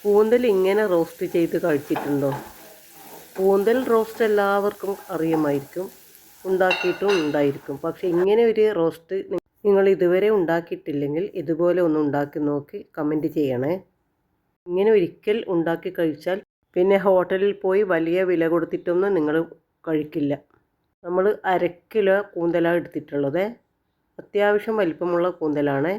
കൂന്തൽ ഇങ്ങനെ റോസ്റ്റ് ചെയ്ത് കഴിച്ചിട്ടുണ്ടോ? കൂന്തൽ റോസ്റ്റ് എല്ലാവർക്കും അറിയുമായിരിക്കും, ഉണ്ടാക്കിയിട്ടും ഉണ്ടായിരിക്കും. പക്ഷേ ഇങ്ങനെ ഒരു റോസ്റ്റ് നിങ്ങൾ ഇതുവരെ ഉണ്ടാക്കിയിട്ടില്ലെങ്കിൽ ഇതുപോലെ ഒന്ന് ഉണ്ടാക്കി നോക്കി കമൻറ്റ് ചെയ്യണേ. ഇങ്ങനെ ഒരിക്കൽ ഉണ്ടാക്കി കഴിച്ചാൽ പിന്നെ ഹോട്ടലിൽ പോയി വലിയ വില കൊടുത്തിട്ടൊന്നും നിങ്ങൾ കഴിക്കില്ല. നമ്മൾ 1/2 കിലോ കൂന്തലാണ് എടുത്തിട്ടുള്ളത്. അത്യാവശ്യം വലിപ്പമുള്ള കൂന്തലാണ്.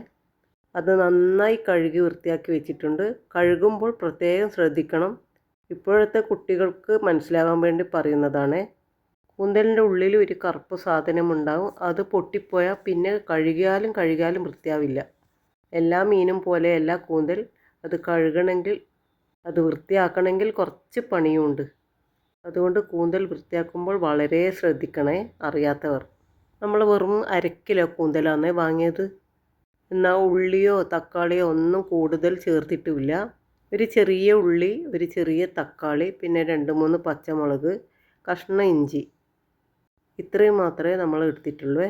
അത് നന്നായി കഴുകി വൃത്തിയാക്കി വെച്ചിട്ടുണ്ട്. കഴുകുമ്പോൾ പ്രത്യേകം ശ്രദ്ധിക്കണം. ഇപ്പോഴത്തെ കുട്ടികൾക്ക് മനസ്സിലാകാൻ വേണ്ടി പറയുന്നതാണ്. കൂന്തലിൻ്റെ ഉള്ളിൽ ഒരു കറുപ്പ് സാധനമുണ്ടാവും. അത് പൊട്ടിപ്പോയാൽ പിന്നെ കഴുകിയാലും വൃത്തിയാവില്ല. എല്ലാ മീനും പോലെയല്ല കൂന്തൽ. അത് കഴുകണമെങ്കിൽ, അത് വൃത്തിയാക്കണമെങ്കിൽ കുറച്ച് പണിയുണ്ട്. അതുകൊണ്ട് കൂന്തൽ വൃത്തിയാക്കുമ്പോൾ വളരെ ശ്രദ്ധിക്കണേ അറിയാത്തവർ. നമ്മൾ വെറും 1/2 കിലോ കൂന്തലാണ് വാങ്ങിയത്. എന്നാൽ ഉള്ളിയോ തക്കാളിയോ ഒന്നും കൂടുതൽ ചേർത്തിട്ടുമില്ല. ഒരു ചെറിയ ഉള്ളി, ഒരു ചെറിയ തക്കാളി, പിന്നെ 2-3 പച്ചമുളക്, കഷ്ണം ഇഞ്ചി, ഇത്രയും മാത്രമേ നമ്മൾ എടുത്തിട്ടുള്ളൂ.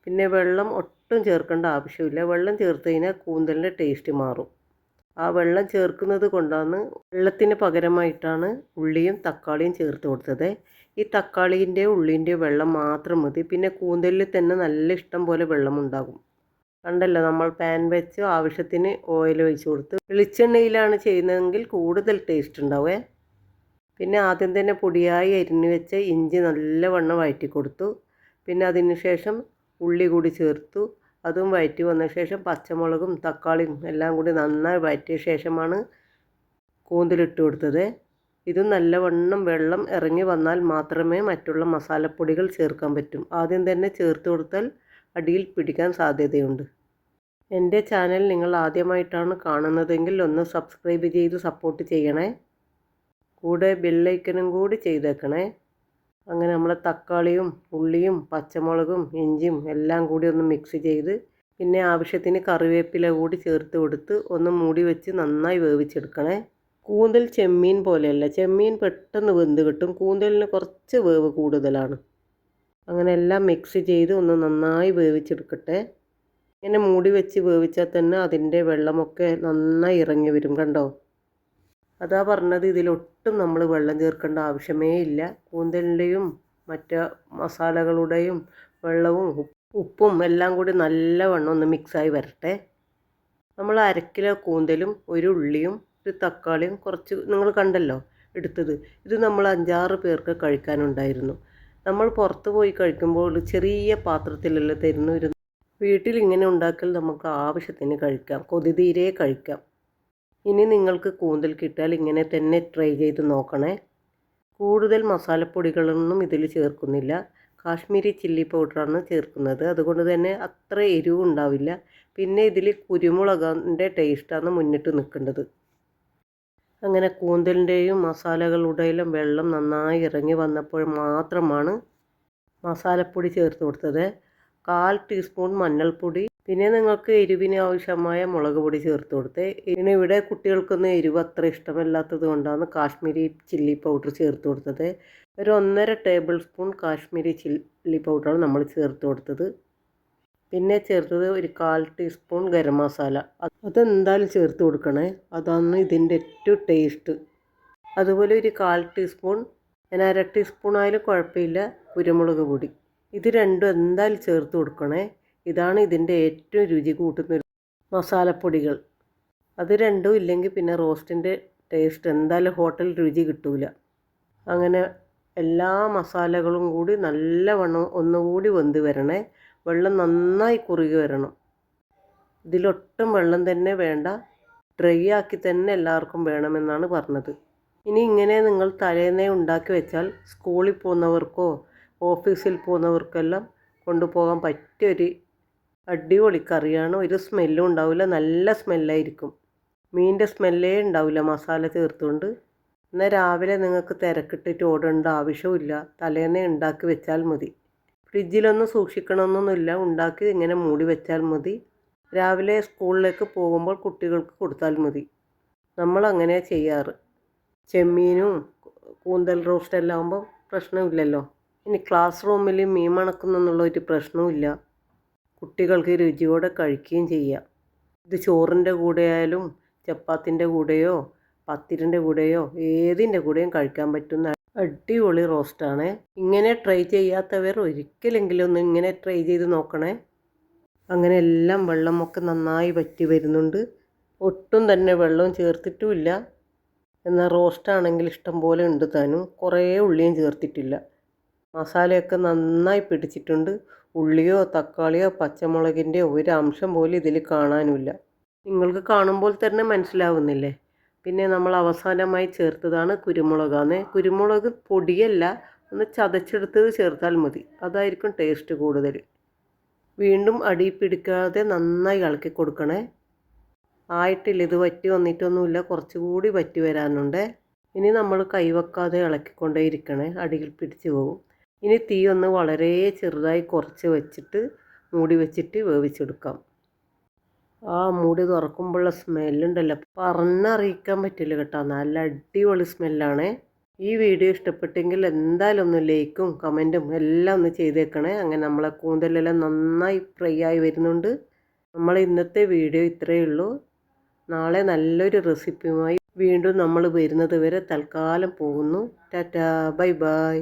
പിന്നെ വെള്ളം ഒട്ടും ചേർക്കേണ്ട ആവശ്യമില്ല. വെള്ളം ചേർത്ത് കഴിഞ്ഞാൽ കൂന്തലിൻ്റെ ടേസ്റ്റ് മാറും. ആ വെള്ളം ചേർക്കുന്നത് കൊണ്ടാണ്, വെള്ളത്തിന് പകരമായിട്ടാണ് ഉള്ളിയും തക്കാളിയും ചേർത്ത് കൊടുത്തത്. ഈ തക്കാളീൻ്റെ ഉള്ളിൻ്റെ വെള്ളം മാത്രം മതി. പിന്നെ കൂന്തലിൽ തന്നെ നല്ല ഇഷ്ടം പോലെ വെള്ളമുണ്ടാകും. കണ്ടല്ലോ, നമ്മൾ പാൻ വെച്ച് ആവശ്യത്തിന് ഓയിൽ ഒഴിച്ച് കൊടുത്ത്, വെളിച്ചെണ്ണയിലാണ് ചെയ്യുന്നതെങ്കിൽ കൂടുതൽ ടേസ്റ്റ് ഉണ്ടാവേ. പിന്നെ ആദ്യം തന്നെ പൊടിയായി അരിഞ്ഞു വെച്ച ഇഞ്ചി നല്ലവണ്ണം വഴറ്റി കൊടുത്തു. പിന്നെ അതിന് ശേഷം ഉള്ളി കൂടി ചേർത്തു. അതും വഴറ്റി വന്ന ശേഷം പച്ചമുളകും തക്കാളിയും എല്ലാം കൂടി നന്നായി വഴറ്റിയ ശേഷമാണ് കൂന്തലിട്ട് കൊടുത്തത്. ഇതും നല്ലവണ്ണം വെള്ളം ഇറങ്ങി വന്നാൽ മാത്രമേ മറ്റുള്ള മസാലപ്പൊടികൾ ചേർക്കാൻ പറ്റും. ആദ്യം തന്നെ ചേർത്ത് കൊടുത്താൽ അടിയിൽ പിടിക്കാൻ സാധ്യതയുണ്ട്. എൻ്റെ ചാനൽ നിങ്ങൾ ആദ്യമായിട്ടാണ് കാണുന്നതെങ്കിൽ ഒന്ന് സബ്സ്ക്രൈബ് ചെയ്ത് സപ്പോർട്ട് ചെയ്യണേ. കൂടെ ബെല്ലൈക്കനും കൂടി ചെയ്തേക്കണേ. അങ്ങനെ നമ്മൾ തക്കാളിയും ഉള്ളിയും പച്ചമുളകും ഇഞ്ചിയും എല്ലാം കൂടി ഒന്ന് മിക്സ് ചെയ്ത്, പിന്നെ ആവശ്യത്തിന് കറിവേപ്പില കൂടി ചേർത്ത് കൊടുത്ത് ഒന്ന് മൂടി വെച്ച് നന്നായി വേവിച്ചെടുക്കണേ. കൂന്തൽ ചെമ്മീൻ പോലെയല്ല. ചെമ്മീൻ പെട്ടെന്ന് വെന്ത് കിട്ടും. കൂന്തലിന് കുറച്ച് വേവ് കൂടുതലാണ്. അങ്ങനെ എല്ലാം മിക്സ് ചെയ്ത് ഒന്ന് നന്നായി വേവിച്ചെടുക്കട്ടെ. ഇങ്ങനെ മൂടി വെച്ച് വേവിച്ചാൽ തന്നെ അതിൻ്റെ വെള്ളമൊക്കെ നന്നായി ഇറങ്ങി വരും. കണ്ടോ? അതാ പറഞ്ഞത്, ഇതിലൊട്ടും നമ്മൾ വെള്ളം ചേർക്കേണ്ട ആവശ്യമേ ഇല്ല. കൂന്തലിൻ്റെയും മറ്റ് മസാലകളുടെയും വെള്ളവും ഉപ്പും എല്ലാം കൂടി നല്ലവണ്ണം ഒന്ന് മിക്സായി വരട്ടെ. നമ്മൾ 1/2 കിലോ കൂന്തലും ഒരു ഉള്ളിയും ഒരു തക്കാളിയും കുറച്ച് നിങ്ങൾ കണ്ടല്ലോ എടുത്തത്. ഇത് നമ്മൾ 5-6 പേർക്ക് കഴിക്കാനുണ്ടായിരുന്നു. നമ്മൾ പുറത്ത് പോയി കഴിക്കുമ്പോൾ ചെറിയ പാത്രത്തിലല്ല തരുന്ന. വീട്ടിൽ ഇങ്ങനെ ഉണ്ടാക്കൽ നമുക്ക് ആവശ്യത്തിന് കഴിക്കാം, കൊതി തീരെ കഴിക്കാം. ഇനി നിങ്ങൾക്ക് കൂന്തൽ കിട്ടിയാൽ ഇങ്ങനെ തന്നെ ട്രൈ ചെയ്ത് നോക്കണേ. കൂടുതൽ മസാലപ്പൊടികളൊന്നും ഇതിൽ ചേർക്കുന്നില്ല. കാശ്മീരി ചില്ലി പൗഡറാണ് ചേർക്കുന്നത്. അതുകൊണ്ട് തന്നെ അത്ര എരിവ് ഉണ്ടാവില്ല. പിന്നെ ഇതിൽ കുരുമുളകിൻ്റെ ടേസ്റ്റാണ് മുന്നിട്ട് നിൽക്കേണ്ടത്. അങ്ങനെ കൂന്തലിൻ്റെയും മസാലകളുടെയും വെള്ളം നന്നായി ഇറങ്ങി വന്നപ്പോൾ മാത്രമാണ് മസാലപ്പൊടി ചേർത്ത് കൊടുത്തത്. 1/4 ടീസ്പൂൺ മഞ്ഞൾപ്പൊടി, പിന്നെ നിങ്ങൾക്ക് എരിവിന് ആവശ്യമായ മുളക് പൊടി ചേർത്ത് കൊടുത്ത്. പിന്നെ ഇവിടെ കുട്ടികൾക്കൊന്നും എരിവ് അത്ര ഇഷ്ടമല്ലാത്തത് കൊണ്ടാണ് കാശ്മീരി ചില്ലി പൗഡർ ചേർത്ത് കൊടുത്തത്. ഒരു 1.5 ടേബിൾ സ്പൂൺ കാശ്മീരി ചില്ലി പൗഡറാണ് നമ്മൾ ചേർത്ത് കൊടുത്തത്. പിന്നെ ചേർത്തത് ഒരു 1/4 ടീസ്പൂൺ ഗരം മസാല. അതെന്തായാലും ചേർത്ത് കൊടുക്കണേ, അതാണ് ഇതിൻ്റെ ഏറ്റവും ടേസ്റ്റ്. അതുപോലെ ഒരു 1/4 ടീസ്പൂൺ, 1/2 ടീസ്പൂൺ ആയാലും കുഴപ്പമില്ല, കുരുമുളക് പൊടി. ഇത് രണ്ടും എന്തായാലും ചേർത്ത് കൊടുക്കണേ. ഇതാണ് ഇതിൻ്റെ ഏറ്റവും രുചി കൂട്ടുന്ന മസാലപ്പൊടികൾ. അത് രണ്ടും ഇല്ലെങ്കിൽ പിന്നെ റോസ്റ്റിൻ്റെ ടേസ്റ്റ് എന്തായാലും ഹോട്ടൽ രുചി കിട്ടൂല. അങ്ങനെ എല്ലാ മസാലകളും കൂടി നല്ലവണ്ണം ഒന്നുകൂടി വെന്ത് വരണേ. വെള്ളം നന്നായി കുറുകി വരണം. ഇതിലൊട്ടും വെള്ളം തന്നെ വേണ്ട, ഡ്രൈ ആക്കി തന്നെ എല്ലാവർക്കും വേണമെന്നാണ് പറഞ്ഞത്. ഇനി ഇങ്ങനെ നിങ്ങൾ തലേന്നേ ഉണ്ടാക്കി വെച്ചാൽ സ്കൂളിൽ പോകുന്നവർക്കോ ഓഫീസിൽ പോകുന്നവർക്കെല്ലാം കൊണ്ടുപോകാൻ പറ്റിയൊരു അടിപൊളി കറിയാണ്. ഒരു സ്മെല്ലും ഉണ്ടാവില്ല, നല്ല സ്മെല്ലായിരിക്കും. മീനിൻ്റെ സ്മെല്ലേ ഉണ്ടാവില്ല മസാല ചേർത്തുകൊണ്ട്. എന്നാൽ രാവിലെ നിങ്ങൾക്ക് തിരക്കിട്ടിട്ട് ഓടേണ്ട ആവശ്യമില്ല. തലേന്നേ ഉണ്ടാക്കി വെച്ചാൽ മതി. ഫ്രിഡ്ജിലൊന്നും സൂക്ഷിക്കണമെന്നൊന്നുമില്ല. ഉണ്ടാക്കി ഇങ്ങനെ മൂടി വെച്ചാൽ മതി. രാവിലെ സ്കൂളിലേക്ക് പോകുമ്പോൾ കുട്ടികൾക്ക് കൊടുത്താൽ മതി. നമ്മളങ്ങനെ ചെയ്യാറ്. ചെമ്മീനും കൂന്തൽ റോസ്റ്റ് എല്ലാം ആകുമ്പോൾ പ്രശ്നമില്ലല്ലോ. ഇനി ക്ലാസ് റൂമിൽ മീൻ മണക്കുന്നെന്നുള്ള ഒരു പ്രശ്നവുമില്ല. കുട്ടികൾക്ക് രുചിയോടെ കഴിക്കുകയും ചെയ്യാം. ഇത് ചോറിൻ്റെ കൂടെ ആയാലും ചപ്പാത്തിൻ്റെ കൂടെയോ പത്തിരിൻ്റെ കൂടെയോ ഏതിൻ്റെ കൂടെയും കഴിക്കാൻ പറ്റുന്ന അടിപൊളി റോസ്റ്റാണ്. ഇങ്ങനെ ട്രൈ ചെയ്യാത്തവർ ഒരിക്കലെങ്കിലും ഒന്ന് ഇങ്ങനെ ട്രൈ ചെയ്ത് നോക്കണേ. അങ്ങനെ എല്ലാം വെള്ളമൊക്കെ നന്നായി വറ്റി വരുന്നുണ്ട്. ഒട്ടും തന്നെ വെള്ളം ചേർത്തിട്ടുമില്ല. എന്നാൽ റോസ്റ്റാണെങ്കിൽ ഇഷ്ടം പോലെ ഉണ്ട് താനും. കുറേ ഉള്ളിയും ചേർത്തിട്ടില്ല. മസാലയൊക്കെ നന്നായി പിടിച്ചിട്ടുണ്ട്. ഉള്ളിയോ തക്കാളിയോ പച്ചമുളകിൻ്റെയോ ഒരു അംശം പോലും ഇതിൽ കാണാനുമില്ല. നിങ്ങൾക്ക് കാണുമ്പോൾ തന്നെ മനസ്സിലാവുന്നില്ലേ. പിന്നെ നമ്മൾ അവസാനമായി ചേർത്തതാണ് കുരുമുളകാണ്. കുരുമുളക് പൊടിയല്ല, ഒന്ന് ചതച്ചെടുത്തത് ചേർത്താൽ മതി. അതായിരിക്കും ടേസ്റ്റ് കൂടുതൽ. വീണ്ടും അടി പിടിക്കാതെ നന്നായി ഇളക്കി കൊടുക്കണേ. ആയിട്ടില്ല, ഇത് വറ്റി വന്നിട്ടൊന്നുമില്ല, കുറച്ചുകൂടി വറ്റി വരാനുണ്ട്. ഇനി നമ്മൾ കൈവെക്കാതെ ഇളക്കിക്കൊണ്ടേ ഇരിക്കണേ, അടിയിൽ പിടിച്ച് പോകും. ഇനി തീ ഒന്ന് വളരെ ചെറുതായി കുറച്ച് വെച്ചിട്ട് മൂടി വെച്ചിട്ട് വേവിച്ചെടുക്കാം. ആ മൂടി തുറക്കുമ്പോഴുള്ള സ്മെല്ലുണ്ടല്ലോ, പറഞ്ഞറിയിക്കാൻ പറ്റില്ല കേട്ടോ. നല്ല അടിപൊളി സ്മെല്ലാണ്. ഈ വീഡിയോ ഇഷ്ടപ്പെട്ടെങ്കിൽ എന്തായാലും ഒന്ന് ലൈക്കും കമൻറ്റും എല്ലാം ഒന്ന് ചെയ്തേക്കണേ. അങ്ങനെ നമ്മളെ കൂന്തലെല്ലാം നന്നായി ഫ്രൈ ആയി വരുന്നുണ്ട്. നമ്മൾ ഇന്നത്തെ വീഡിയോ ഇത്രയേ ഉള്ളൂ. നാളെ നല്ലൊരു റെസിപ്പിയുമായി വീണ്ടും നമ്മൾ വരുന്നത് വരെ തൽക്കാലം പോകുന്നു. Tata, bye bye.